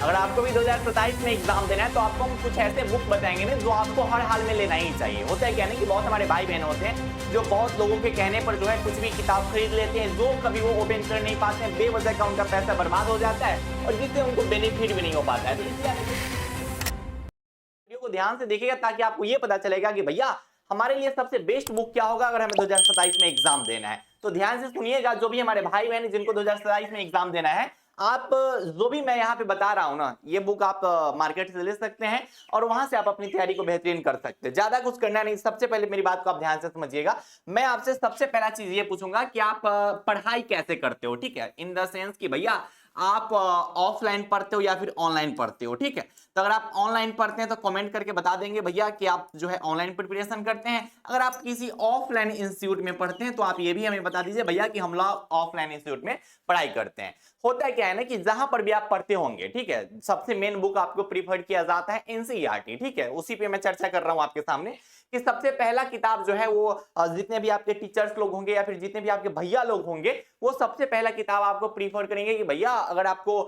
अगर आपको भी 2027 में एग्जाम देना है तो आपको हम कुछ ऐसे बुक बताएंगे ना जो आपको हर हाल में लेना ही चाहिए। होता है क्या ना कि बहुत हमारे भाई बहन होते हैं जो बहुत लोगों के कहने पर जो है कुछ भी किताब खरीद लेते हैं, जो कभी वो ओपन कर नहीं पाते हैं, बेवजह का उनका पैसा बर्बाद हो जाता है और जिससे उनको बेनिफिट भी नहीं हो पाता है। तो इसलिए वीडियो को ध्यान से देखिएगा ताकि आपको ये पता चलेगा कि भैया हमारे लिए सबसे बेस्ट बुक क्या होगा अगर हमें 2027 में एग्जाम देना है। तो ध्यान से सुनिएगा, जो भी हमारे भाई बहन जिनको 2027 में एग्जाम देना है, आप जो भी मैं यहाँ पे बता रहा हूँ ना, ये बुक आप मार्केट से ले सकते हैं और वहां से आप अपनी तैयारी को बेहतरीन कर सकते हैं। ज्यादा कुछ करना नहीं। सबसे पहले मेरी बात को आप ध्यान से समझिएगा। मैं आपसे सबसे पहला चीज ये पूछूंगा कि आप पढ़ाई कैसे करते हो, ठीक है, इन द सेंस कि भैया आप ऑफलाइन पढ़ते हो या फिर ऑनलाइन पढ़ते हो, ठीक है। तो अगर आप ऑनलाइन पढ़ते हैं तो कमेंट करके बता देंगे भैया कि आप जो है ऑनलाइन प्रिपरेशन करते हैं। अगर आप किसी ऑफलाइन इंस्टीट्यूट में पढ़ते हैं तो आप ये भी हमें बता दीजिए भैया कि हम लोग ऑफलाइन इंस्टीट्यूट में पढ़ाई करते हैं। होता है क्या है ना कि जहां पर भी आप पढ़ते होंगे, ठीक है, सबसे मेन बुक आपको प्रीफर किया जाता है एनसीईआरटी, ठीक है। उसी पे मैं चर्चा कर रहा हूं आपके सामने कि सबसे पहला किताब जो है वो जितने भी आपके टीचर्स लोग होंगे या फिर जितने भी आपके भैया लोग होंगे वो सबसे पहला किताब आपको प्रीफर करेंगे कि भैया अगर आपको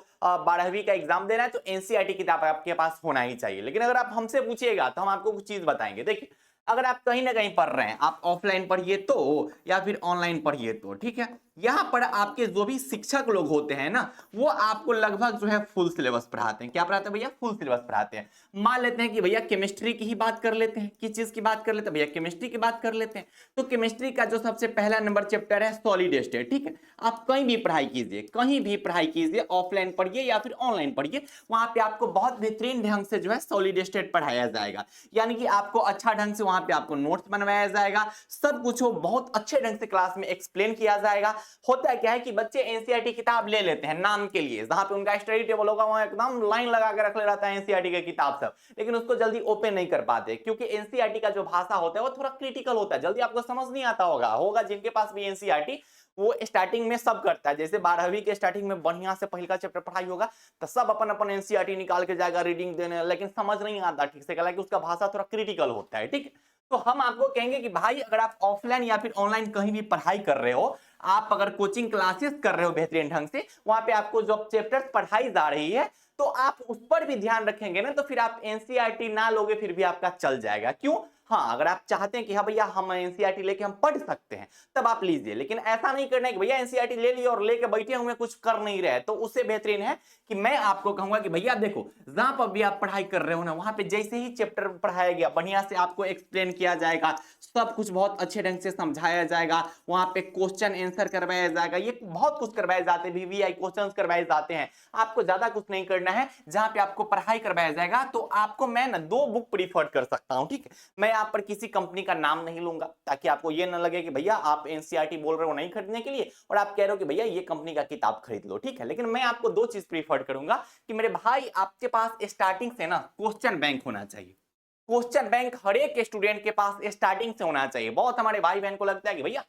12वीं का एग्जाम देना है तो एनसीईआरटी किताब आपके पास होना ही चाहिए। लेकिन अगर आप हमसे पूछिएगा तो हम आपको कुछ चीज बताएंगे। देखिए, अगर आप कहीं ना कहीं पढ़ रहे हैं, आप ऑफलाइन पढ़िए तो या फिर ऑनलाइन पढ़िए तो, ठीक है, यहां पर आपके जो भी शिक्षक लोग होते हैं ना वो आपको लगभग जो है फुल सिलेबस पढ़ाते हैं। क्या पढ़ाते हैं भैया? फुल सिलेबस पढ़ाते हैं। मान लेते हैं कि भैया केमिस्ट्री की ही बात कर लेते हैं। किस चीज की बात कर लेते हैं भैया? केमिस्ट्री की बात कर लेते हैं। तो केमिस्ट्री का जो सबसे पहला नंबर चैप्टर है सॉलिड स्टेट, ठीक है। आप कहीं भी पढ़ाई कीजिए, कहीं भी पढ़ाई कीजिए, ऑफलाइन पढ़िए या फिर ऑनलाइन पढ़िए, वहां पे आपको बहुत बेहतरीन ढंग से जो है सॉलिड स्टेट पढ़ाया जाएगा। यानी कि आपको अच्छा ढंग से वहां पे आपको नोट्स बनवाया जाएगा, सब कुछ वो बहुत अच्छे ढंग से क्लास में एक्सप्लेन किया जाएगा। होता क्या है कि बच्चे एनसीईआरटी किताब ले लेते हैं नाम के लिए, जहां पे उनका स्टडी टेबल होगा वहां एकदम लाइन लगा के रख ले रहता है एनसीईआरटी की किताब सब, लेकिन उसको जल्दी ओपन नहीं कर पाते क्योंकि एनसीईआरटी का जो भाषा होता है वो थोड़ा क्रिटिकल होता है, जल्दी आपको समझ नहीं आता होगा जिनके पास भी एनसीईआरटी, वो स्टार्टिंग में सब करता है। जैसे 12वीं के स्टार्टिंग में बढ़िया से पहला चैप्टर पढ़ाई होगा तो सब अपन अपन एनसीईआरटी निकाल के जाएगा रीडिंग देने, लेकिन समझ नहीं आता ठीक से, कि उसका भाषा थोड़ा क्रिटिकल होता है, ठीक है। तो हम आपको कहेंगे कि भाई अगर आप ऑफलाइन या फिर ऑनलाइन कहीं भी पढ़ाई कर रहे हो, आप अगर कोचिंग क्लासेस कर रहे हो बेहतरीन ढंग से, वहां पे आपको जो चैप्टर्स पढ़ाई जा रही है तो आप उस पर भी ध्यान रखेंगे ना, तो फिर आप एनसीईआरटी ना लोगे फिर भी आपका चल जाएगा। क्यों? हाँ, अगर आप चाहते हैं कि हाँ भैया हम एनसीईआरटी लेके हम पढ़ सकते हैं तब आप लीजिए, लेकिन ऐसा नहीं करना है कि भैया एनसीईआरटी ले लिया और लेके बैठे हुए कुछ कर नहीं रहे। तो उससे बेहतरीन है कि मैं आपको कहूंगा कि भैया देखो, जहां पर भी आप पढ़ाई कर रहे हो ना, वहां पे जैसे ही चैप्टर पढ़ाया गया बढ़िया से आपको एक्सप्लेन किया जाएगा, सब कुछ बहुत अच्छे ढंग से समझाया जाएगा, वहां पे क्वेश्चन आंसर करवाया जाएगा, ये बहुत कुछ करवाए जाते हैं, वीवीआई क्वेश्चन करवाए जाते हैं। आपको ज्यादा कुछ नहीं करना है, जहां पे आपको पढ़ाई करवाया जाएगा तो आपको मैं ना 2 बुक प्रीफर कर सकता हूं, ठीक है। मैं यहाँ पर किसी कंपनी का नाम नहीं लूंगा ताकि आपको ये ना लगे कि भैया आप एनसीईआरटी बोल रहे हो नहीं खरीदने के लिए और आप कह रहे हो कि भैया ये कंपनी का किताब खरीद लो, ठीक है। लेकिन मैं आपको 2 चीज प्रीफर करूंगा कि मेरे भाई आपके पास स्टार्टिंग से ना क्वेश्चन बैंक होना चाहिए। क्वेश्चन बैंक हर एक स्टूडेंट के पास स्टार्टिंग से होना चाहिए। बहुत हमारे भाई बहन को लगता है कि भैया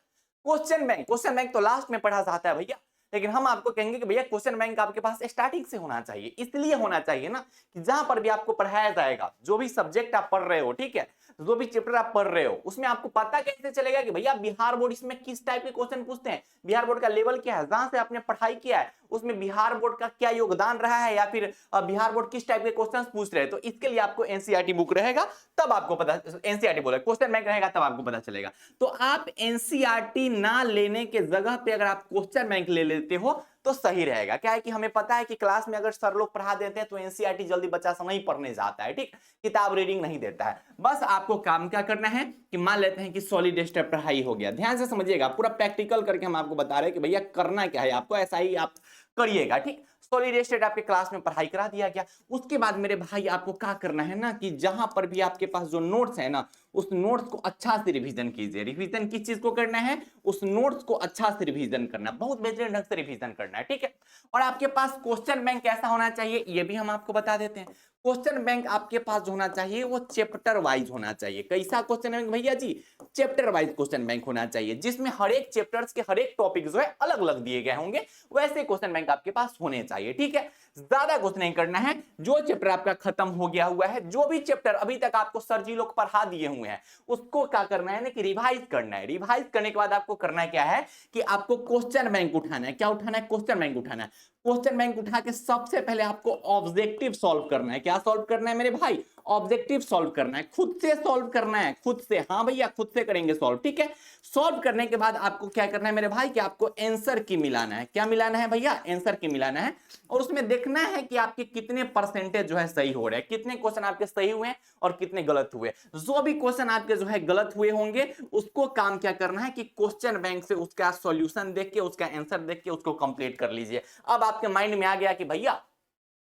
क्वेश्चन बैंक तो लास्ट में पढ़ा जाता है भैया, लेकिन हम आपको कहेंगे कि भैया क्वेश्चन बैंक आपके पास स्टार्टिंग से होना चाहिए। इसलिए होना चाहिए ना कि जहां पर भी आपको पढ़ाया जाएगा, जो भी सब्जेक्ट आप पढ़ रहे हो, ठीक है, जो भी चैप्टर आप पढ़ रहे हो, उसमें आपको पता कैसे चलेगा कि भैया बिहार बोर्ड इसमें किस टाइप के क्वेश्चन पूछते हैं, बिहार बोर्ड का लेवल क्या है, जहां से आपने पढ़ाई किया है उसमें बिहार बोर्ड का क्या योगदान रहा है, या फिर बिहार बोर्ड किस टाइप के क्वेश्चंस पूछ रहे हैं। तो इसके लिए आपको एनसीईआरटी बुक रहेगा तब आपको पता, एनसीईआरटी बोला क्वेश्चन बैंक रहेगा तब आपको पता चलेगा। तो आप एनसीईआरटी ना लेने के जगह पे अगर आप क्वेश्चन बैंक ले लेते हो तो सही रहेगा। क्या है कि हमें पता है कि क्लास में अगर सर लोग पढ़ा देते हैं तो एनसीईआरटी जल्दी बच्चा से नहीं पढ़ने जाता है, ठीक, किताब रीडिंग नहीं देता है। बस आपको काम क्या करना है कि मान लेते हैं कि सॉलिड स्टेट पढ़ाई हो गया, ध्यान से समझिएगा, पूरा प्रैक्टिकल करके हम आपको बता रहे हैं कि भैया करना क्या है आपको, ऐसा ही आप करिएगा, ठीक। सॉलिड स्टेट आपके क्लास में पढ़ाई करा दिया गया। उसके बाद मेरे भाई आपको क्या करना है ना कि जहां पर भी आपके पास जो नोट्स है ना, उस नोट्स को अच्छा से रिवीजन कीजिए। रिवीजन किस चीज को करना है? उस नोट्स को अच्छा से रिवीजन करना, बहुत बेहतरीन ढंग से रिवीजन करना है, ठीक है। और आपके पास क्वेश्चन बैंक कैसा होना चाहिए ये भी हम आपको बता देते हैं। क्वेश्चन बैंक आपके पास जो होना चाहिए वो चैप्टर वाइज होना चाहिए। कैसा क्वेश्चन बैंक भैया जी? चैप्टर वाइज क्वेश्चन बैंक होना चाहिए, जिसमें हर एक चैप्टर्स के हर एक टॉपिक जो है अलग अलग दिए गए होंगे, वैसे क्वेश्चन बैंक आपके पास होने चाहिए। जाइए, ठीक है। ज्यादा कुछ नहीं करना है, जो चैप्टर आपका खत्म हो गया हुआ है, जो भी चैप्टर अभी तक आपको सर जी लोग पढ़ा दिए हुए हैं, उसको क्या करना है ना कि रिवाइज करना है। रिवाइज करने के बाद आपको करना क्या है कि आपको क्वेश्चन बैंक उठाना है। क्या उठाना है? क्वेश्चन बैंक उठाना है। क्वेश्चन बैंक उठा के सबसे पहले आपको ऑब्जेक्टिव सॉल्व करना है। क्या सॉल्व करना है मेरे भाई? ऑब्जेक्टिव सॉल्व करना है, खुद से सॉल्व करना है, खुद से। हाँ भैया, खुद से करेंगे सॉल्व, ठीक है। सॉल्व करने के बाद आपको क्या करना है मेरे भाई कि आपको आंसर की मिलाना है। क्या मिलाना है भैया? आंसर की मिलाना है। और उसमें देखना है कि आपके कितने परसेंटेज जो है सही हो रहे हैं, कितने क्वेश्चन आपके सही हुए हैं और कितने गलत हुए। जो भी क्वेश्चन आपके जो है गलत हुए होंगे, उसको काम क्या करना है कि क्वेश्चन बैंक से उसका सॉल्यूशन देख के, उसका आंसर देख के उसको कंप्लीट कर लीजिए। अब आपके माइंड में आ गया कि भैया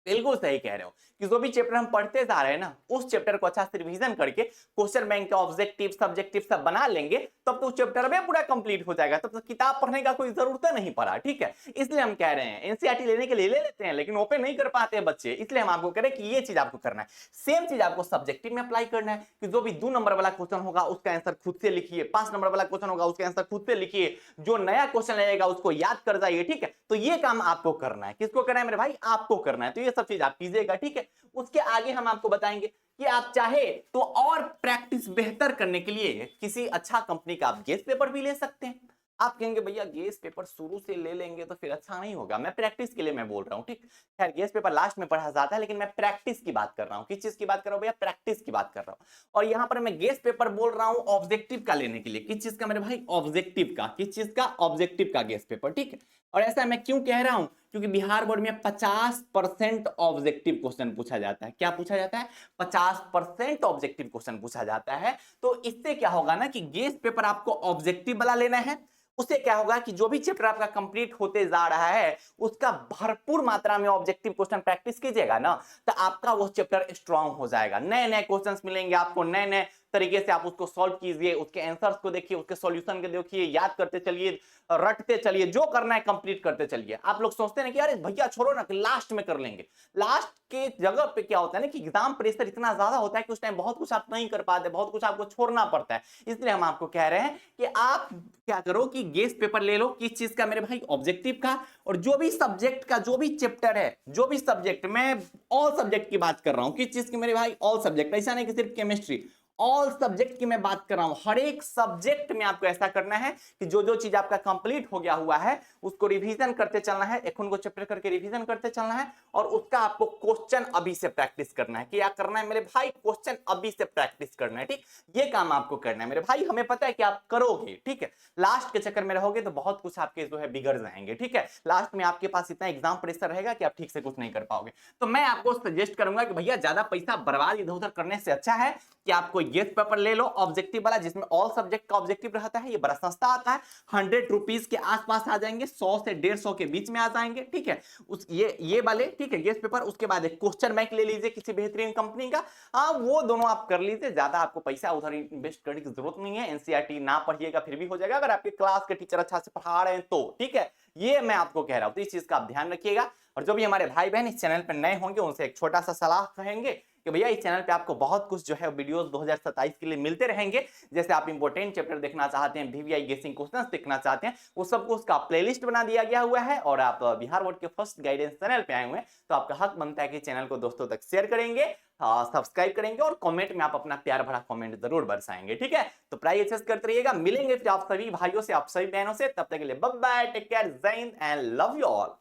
बिल्कुल सही कह रहे हो कि जो भी चैप्टर हम पढ़ते जा रहे हैं ना, उस चैप्टर को अच्छा से रिवीजन करके क्वेश्चन बैंक का ऑब्जेक्टिव सब्जेक्टिव सब बना लेंगे, तब तो चैप्टर में पूरा कंप्लीट हो जाएगा। तब तो किताब पढ़ने का कोई जरूरत नहीं पड़ा, ठीक है। इसलिए हम कह रहे हैं एनसीईआरटी लेने के लिए ले लेते हैं, लेकिन ओपन नहीं कर पाते हैं बच्चे, इसलिए हम आपको कह रहे हैं कि ये चीज आपको करना है। सेम चीज आपको सब्जेक्टिव में अप्लाई करना है कि जो भी 2 नंबर वाला क्वेश्चन होगा उसका आंसर खुद से लिखिए, 5 नंबर वाला क्वेश्चन होगा उसका आंसर खुद से लिखिए, जो नया क्वेश्चन रहेगा उसको याद कर जाइए, ठीक है। तो ये काम आपको करना है। किसको करना है मेरे भाई? आपको करना है। तो ये सब चीज आप कीजिएगा, ठीक है। उसके आगे हम आपको बताएंगे कि आप चाहे तो और प्रैक्टिस बेहतर करने के लिए किसी अच्छा कंपनी का आप गेस्ट पेपर भी ले सकते हैं। आप कहेंगे भैया गेस्ट पेपर शुरू से ले लेंगे तो फिर अच्छा नहीं होगा। मैं प्रैक्टिस के लिए मैं बोल रहा हूं, ठीक। खैर गेस्ट पेपर लास्ट में पढ़ा जाता है, लेकिन मैं प्रैक्टिस की बात कर रहा हूं। किस चीज की बात कर रहा हूं भैया? प्रैक्टिस की बात कर रहा हूं। और यहां पर मैं गेस्ट पेपर बोल रहा हूं ऑब्जेक्टिव का लेने के लिए। किस चीज का मेरे भाई? ऑब्जेक्टिव का। किस चीज का? ऑब्जेक्टिव का गेस्ट पेपर, ठीक है। और ऐसा मैं क्यों कह रहा हूं? क्योंकि बिहार बोर्ड में 50% ऑब्जेक्टिव क्वेश्चन पूछा जाता है। क्या पूछा जाता है? 50% ऑब्जेक्टिव क्वेश्चन पूछा जाता है। तो इससे क्या होगा ना कि गेस्ट पेपर आपको ऑब्जेक्टिव वाला लेना है। उससे क्या होगा कि जो भी चैप्टर आपका कंप्लीट होते जा रहा है, उसका भरपूर मात्रा में ऑब्जेक्टिव क्वेश्चन प्रैक्टिस कीजिएगा ना, तो आपका वो चैप्टर स्ट्रांग हो जाएगा। नए नए क्वेश्चंस मिलेंगे आपको, नए नए तरीके से आप उसको सॉल्व कीजिए, उसके आंसर्स को देखिए, उसके सॉल्यूशन को देखिए, याद करते चलिए, रटते चलिए, जो करना है कंप्लीट करते चलिए। आप लोग सोचते हैं कि अरे भैया छोड़ो ना, लास्ट में कर लेंगे। लास्ट के जगह पे क्या होता है ना कि एग्जाम प्रेशर इतना ज्यादा होता है कि उस टाइम बहुत कुछ आप नहीं कर पाते, बहुत कुछ आपको छोड़ना पड़ता है। इसलिए हम आपको कह रहे हैं कि आप क्या करो कि गेस्ट पेपर ले लो। किस चीज का मेरे भाई? ऑब्जेक्टिव का। और जो भी सब्जेक्ट का जो भी चैप्टर है, जो भी सब्जेक्ट, मैं ऑल सब्जेक्ट की बात कर रहा हूं। किस चीज की मेरे भाई? All subject. ऐसा नहीं कि सिर्फ केमिस्ट्री, ऑल सब्जेक्ट की मैं बात कर रहा हूं। हर एक सब्जेक्ट में आपको ऐसा करना है कि जो जो चीज आपका कंप्लीट हो गया हुआ है उसको रिवीजन करते चलना है, एक उनको चैप्टर करके रिवीजन करते चलना है। और उसका आपको क्वेश्चन अभी से प्रैक्टिस करना है। क्या करना है मेरे भाई? क्वेश्चन अभी से प्रैक्टिस करना है, ठीक। ये काम आपको करना है मेरे भाई। हमें पता है कि आप करोगे, ठीक है। लास्ट के चक्कर में रहोगे तो बहुत कुछ आपके जो है बिगड़ जाएंगे, ठीक है। लास्ट में आपके पास इतना एग्जाम प्रेशर रहेगा कि आप ठीक से कुछ नहीं कर पाओगे। तो मैं आपको सजेस्ट करूंगा कि भैया ज्यादा पैसा बर्बाद इधर उधर करने से अच्छा है कि आपको गेस्ट पेपर ले लो ऑब्जेक्टिव वाला, जिसमें ऑल सब्जेक्ट का ऑब्जेक्टिव रहता है। ये बड़ा सस्ता आता है, 100 रुपीज के आसपास आ जाएंगे, 100 से 150 के बीच में आ जाएंगे, ठीक है। उस ये वाले, ठीक है, गेस्ट पेपर। उसके बाद एक क्वेश्चन बैंक ले लीजिए किसी बेहतरीन कंपनी का। हाँ, वो दोनों आप कर लीजिए। ज्यादा आपको पैसा उधर इन्वेस्ट करने की जरूरत नहीं है। एनसीईआरटी ना पढ़िएगा फिर भी हो जाएगा, अगर आपके क्लास के टीचर अच्छा से पढ़ा रहे हैं तो, ठीक है। ये मैं आपको कह रहा हूं, तो इस चीज का आप ध्यान रखिएगा। और जो भी हमारे भाई बहन इस चैनल पर नए होंगे उनसे एक छोटा सा सलाह कहेंगे कि भैया इस चैनल पे आपको बहुत कुछ जो है वीडियोस 2027 के लिए मिलते रहेंगे। जैसे आप इंपोर्टेंट चैप्टर देखना चाहते हैं, वीवीआई गेसिंग क्वेश्चंस देखना चाहते हैं, वो सब कुछ का प्लेलिस्ट बना दिया गया हुआ है। और आप बिहार बोर्ड के फर्स्ट गाइडेंस चैनल पे आए हुए हैं, तो आपका हक बनता है कि चैनल को दोस्तों तक शेयर करेंगे, सब्सक्राइब करेंगे और कमेंट में आप अपना प्यार भरा कमेंट जरूर बरसाएंगे, ठीक है। तो प्राई एक्सेस करते रहिएगा। मिलेंगे फिर आप सभी भाइयों से, आप सभी बहनों से। तब तक के लिए बाय बाय, टेक केयर, जय Hind and love you all.